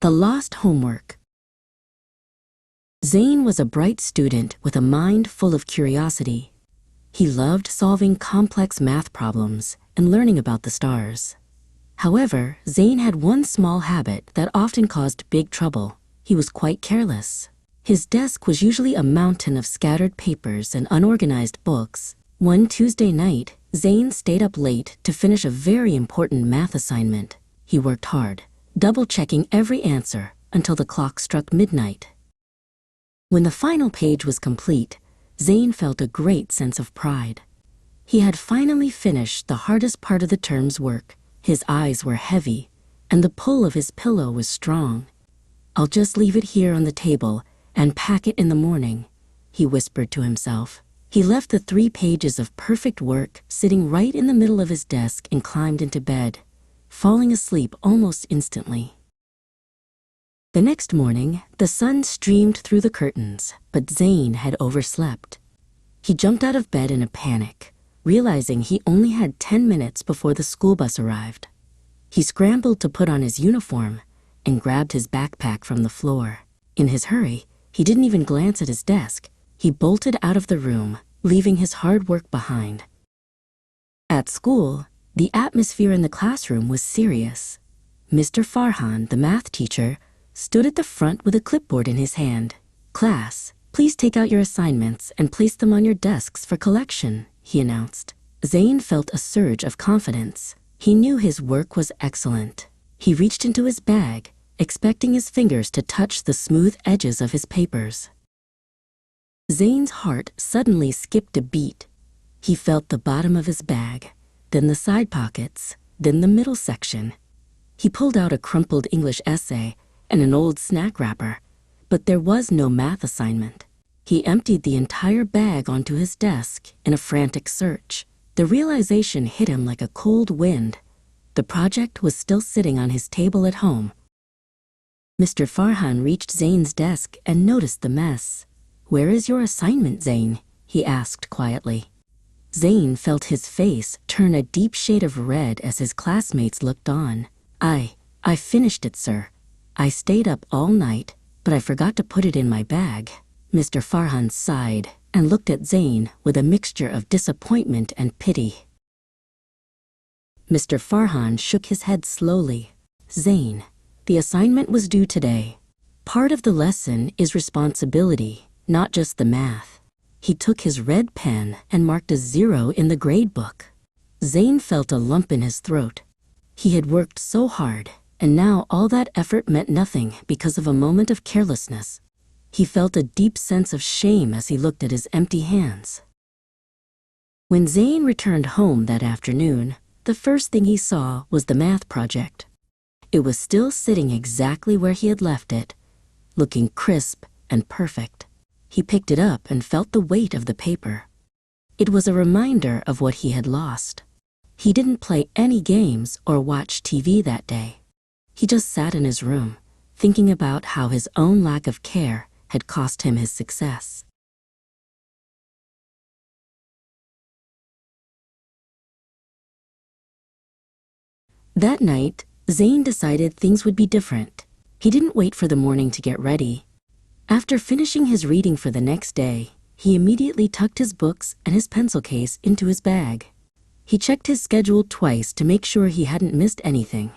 The lost homework. Zayn was a bright student with a mind full of curiosity. He loved solving complex math problems and learning about the stars. However, Zayn had one small habit that often caused big trouble. He was quite careless. His desk was usually a mountain of scattered papers and unorganized books. One Tuesday night, Zayn stayed up late to finish a very important math assignment. He worked hard, double-checking every answer until the clock struck midnight. When the final page was complete, Zayn felt a great sense of pride. He had finally finished the hardest part of the term's work. His eyes were heavy, and the pull of his pillow was strong. "I'll just leave it here on the table and pack it in the morning," he whispered to himself. He left the 3 pages of perfect work sitting right in the middle of his desk and climbed into bed, falling asleep almost instantly. The next morning, the sun streamed through the curtains, but Zayn had overslept. He jumped out of bed in a panic, realizing he only had 10 minutes before the school bus arrived. He scrambled to put on his uniform and grabbed his backpack from the floor. In his hurry, he didn't even glance at his desk. He bolted out of the room, leaving his hard work behind. At school, the atmosphere in the classroom was serious. Mr. Farhan, the math teacher, stood at the front with a clipboard in his hand. "Class, please take out your assignments and place them on your desks for collection," he announced. Zayn felt a surge of confidence. He knew his work was excellent. He reached into his bag, expecting his fingers to touch the smooth edges of his papers. Zayn's heart suddenly skipped a beat. He felt the bottom of his bag, then the side pockets, then the middle section. He pulled out a crumpled English essay and an old snack wrapper, but there was no math assignment. He emptied the entire bag onto his desk in a frantic search. The realization hit him like a cold wind. The project was still sitting on his table at home. Mr. Farhan reached Zayn's desk and noticed the mess. "Where is your assignment, Zayn?" he asked quietly. Zayn felt his face turn a deep shade of red as his classmates looked on. I finished it, sir. I stayed up all night, but I forgot to put it in my bag." Mr. Farhan sighed and looked at Zayn with a mixture of disappointment and pity. Mr. Farhan shook his head slowly. "Zayn, the assignment was due today. Part of the lesson is responsibility, not just the math." He took his red pen and marked a 0 in the grade book. Zayn felt a lump in his throat. He had worked so hard, and now all that effort meant nothing because of a moment of carelessness. He felt a deep sense of shame as he looked at his empty hands. When Zayn returned home that afternoon, the first thing he saw was the math project. It was still sitting exactly where he had left it, looking crisp and perfect. He picked it up and felt the weight of the paper. It was a reminder of what he had lost. He didn't play any games or watch TV that day. He just sat in his room, thinking about how his own lack of care had cost him his success. That night, Zayn decided things would be different. He didn't wait for the morning to get ready. After finishing his reading for the next day, he immediately tucked his books and his pencil case into his bag. He checked his schedule twice to make sure he hadn't missed anything.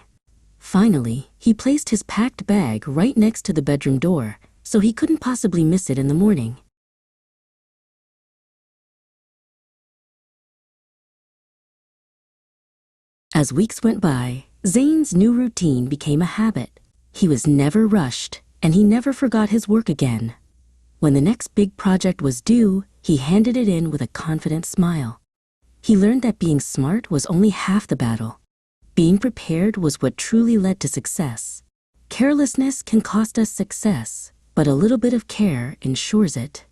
Finally, he placed his packed bag right next to the bedroom door, so he couldn't possibly miss it in the morning. As weeks went by, Zayn's new routine became a habit. He was never rushed, and he never forgot his work again. When the next big project was due, he handed it in with a confident smile. He learned that being smart was only half the battle. Being prepared was what truly led to success. Carelessness can cost us success, but a little bit of care ensures it.